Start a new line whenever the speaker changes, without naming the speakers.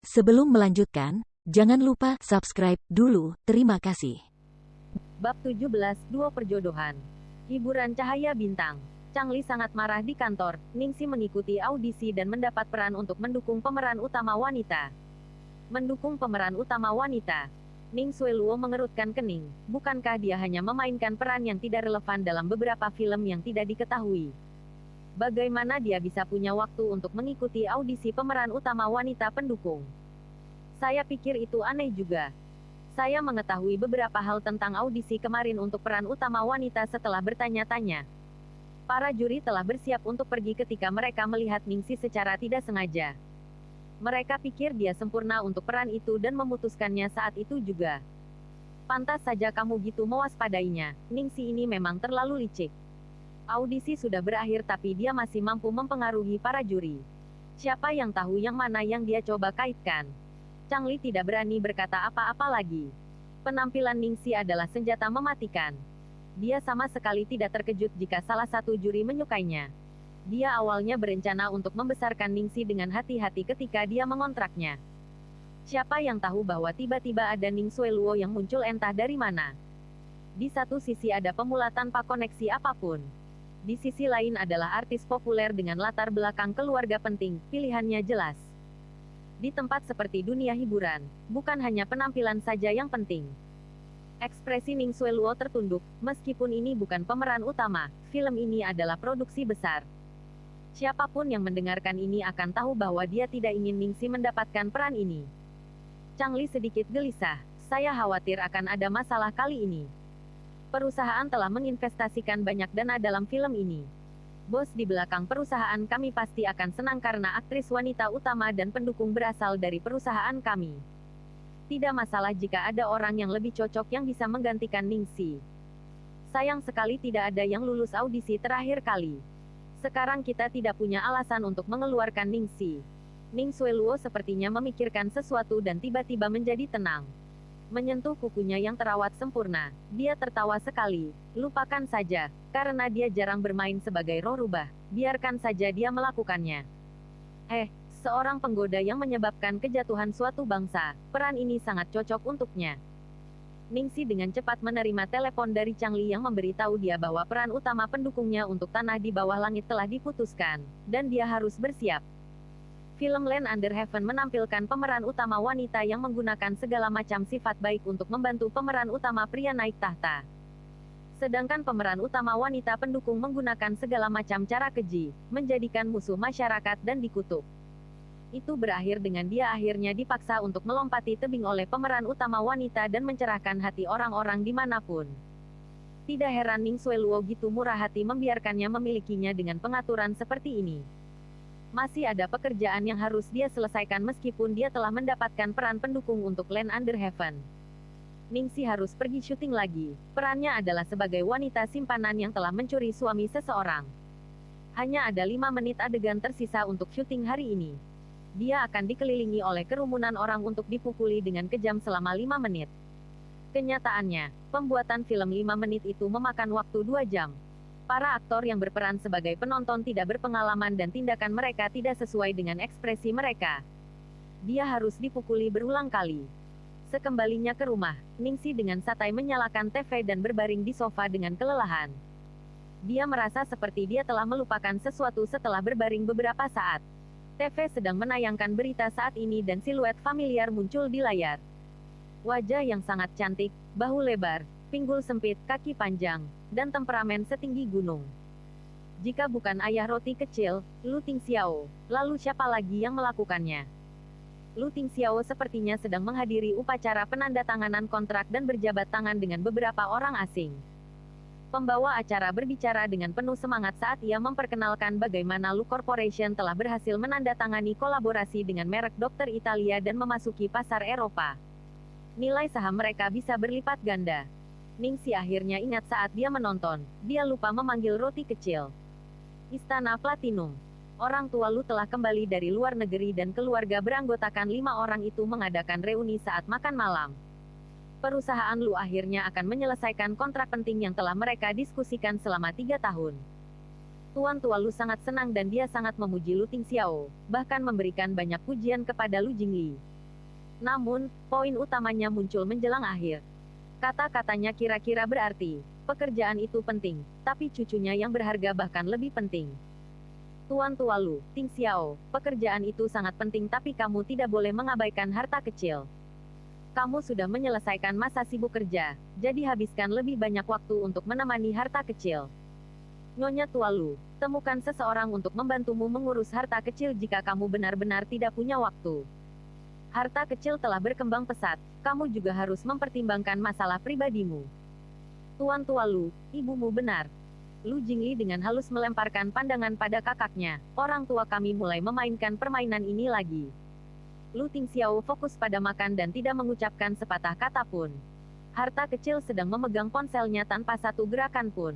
Sebelum melanjutkan, jangan lupa subscribe dulu. Terima kasih.
Bab 17, Duo Perjodohan. Hiburan cahaya bintang. Changli sangat marah di kantor. Ningxi mengikuti audisi dan mendapat peran untuk mendukung pemeran utama wanita. Mendukung pemeran utama wanita. Ning Xueluo mengerutkan kening. Bukankah dia hanya memainkan peran yang tidak relevan dalam beberapa film yang tidak diketahui? Bagaimana dia bisa punya waktu untuk mengikuti audisi pemeran utama wanita pendukung? Saya pikir itu aneh juga. Saya mengetahui beberapa hal tentang audisi kemarin untuk peran utama wanita setelah bertanya-tanya. Para juri telah bersiap untuk pergi ketika mereka melihat Ningxi secara tidak sengaja. Mereka pikir dia sempurna untuk peran itu dan memutuskannya saat itu juga. Pantas saja kamu gitu mewaspadainya. Ningxi ini memang terlalu licik. Audisi sudah berakhir tapi dia masih mampu mempengaruhi para juri. Siapa yang tahu yang mana yang dia coba kaitkan? Changli tidak berani berkata apa-apa lagi. Penampilan Ningxi adalah senjata mematikan. Dia sama sekali tidak terkejut jika salah satu juri menyukainya. Dia awalnya berencana untuk membesarkan Ningxi dengan hati-hati ketika dia mengontraknya. Siapa yang tahu bahwa tiba-tiba ada Ning Xueluo yang muncul entah dari mana. Di satu sisi ada pemula tanpa koneksi apapun. Di sisi lain adalah artis populer dengan latar belakang keluarga penting, pilihannya jelas. Di tempat seperti dunia hiburan, bukan hanya penampilan saja yang penting. Ekspresi Ning Xueluo tertunduk, meskipun ini bukan pemeran utama, film ini adalah produksi besar. Siapapun yang mendengarkan ini akan tahu bahwa dia tidak ingin Ningxi mendapatkan peran ini. Changli sedikit gelisah, saya khawatir akan ada masalah kali ini. Perusahaan telah menginvestasikan banyak dana dalam film ini. Bos di belakang perusahaan kami pasti akan senang karena aktris wanita utama dan pendukung berasal dari perusahaan kami. Tidak masalah jika ada orang yang lebih cocok yang bisa menggantikan Ningxi. Sayang sekali tidak ada yang lulus audisi terakhir kali. Sekarang kita tidak punya alasan untuk mengeluarkan Ningxi. Ning Xueluo sepertinya memikirkan sesuatu dan tiba-tiba menjadi tenang. Menyentuh kukunya yang terawat sempurna, dia tertawa sekali. Lupakan saja, karena dia jarang bermain sebagai roh rubah. Biarkan saja dia melakukannya. Seorang penggoda yang menyebabkan kejatuhan suatu bangsa, peran ini sangat cocok untuknya. Ningxi dengan cepat menerima telepon dari Changli yang memberitahu dia bahwa peran utama pendukungnya untuk Tanah di Bawah Langit telah diputuskan, dan dia harus bersiap. Film Land Under Heaven menampilkan pemeran utama wanita yang menggunakan segala macam sifat baik untuk membantu pemeran utama pria naik tahta. Sedangkan pemeran utama wanita pendukung menggunakan segala macam cara keji, menjadikan musuh masyarakat dan dikutuk. Itu berakhir dengan dia akhirnya dipaksa untuk melompati tebing oleh pemeran utama wanita dan mencerahkan hati orang-orang dimanapun. Tidak heran Ning Xueluo gitu murah hati membiarkannya memilikinya dengan pengaturan seperti ini. Masih ada pekerjaan yang harus dia selesaikan meskipun dia telah mendapatkan peran pendukung untuk Land Under Heaven. Ningxi harus pergi syuting lagi. Perannya adalah sebagai wanita simpanan yang telah mencuri suami seseorang. Hanya ada 5 menit adegan tersisa untuk syuting hari ini. Dia akan dikelilingi oleh kerumunan orang untuk dipukuli dengan kejam selama 5 menit. Kenyataannya, pembuatan film 5 menit itu memakan waktu 2 jam. Para aktor yang berperan sebagai penonton tidak berpengalaman dan tindakan mereka tidak sesuai dengan ekspresi mereka. Dia harus dipukuli berulang kali. Sekembalinya ke rumah, Ningxi dengan santai menyalakan TV dan berbaring di sofa dengan kelelahan. Dia merasa seperti dia telah melupakan sesuatu setelah berbaring beberapa saat. TV sedang menayangkan berita saat ini dan siluet familiar muncul di layar. Wajah yang sangat cantik, bahu lebar, pinggul sempit, kaki panjang, dan temperamen setinggi gunung. Jika bukan ayah roti kecil, Lu Tingxiao, lalu siapa lagi yang melakukannya? Lu Tingxiao sepertinya sedang menghadiri upacara penandatanganan kontrak dan berjabat tangan dengan beberapa orang asing. Pembawa acara berbicara dengan penuh semangat saat ia memperkenalkan bagaimana Lu Corporation telah berhasil menandatangani kolaborasi dengan merek dokter Italia dan memasuki pasar Eropa. Nilai saham mereka bisa berlipat ganda. Ningxi akhirnya ingat saat dia menonton, dia lupa memanggil roti kecil. Istana Platinum. Orang tua Lu telah kembali dari luar negeri dan keluarga beranggotakan 5 orang itu mengadakan reuni saat makan malam. Perusahaan Lu akhirnya akan menyelesaikan kontrak penting yang telah mereka diskusikan selama 3 tahun. Tuan tua Lu sangat senang dan dia sangat memuji Lu Tingxiao, bahkan memberikan banyak pujian kepada Lu Jingli. Namun, poin utamanya muncul menjelang akhir. Kata-katanya kira-kira berarti, pekerjaan itu penting, tapi cucunya yang berharga bahkan lebih penting. Tuan Tua Lu, Ting Xiao, pekerjaan itu sangat penting tapi kamu tidak boleh mengabaikan harta kecil. Kamu sudah menyelesaikan masa sibuk kerja, jadi habiskan lebih banyak waktu untuk menemani harta kecil. Nyonya Tua Lu, temukan seseorang untuk membantumu mengurus harta kecil jika kamu benar-benar tidak punya waktu. Harta kecil telah berkembang pesat, kamu juga harus mempertimbangkan masalah pribadimu. Tuan Tua Lu, ibumu benar. Lu Jingyi dengan halus melemparkan pandangan pada kakaknya. Orang tua kami mulai memainkan permainan ini lagi. Lu Tingxiao fokus pada makan dan tidak mengucapkan sepatah kata pun. Harta kecil sedang memegang ponselnya tanpa satu gerakan pun.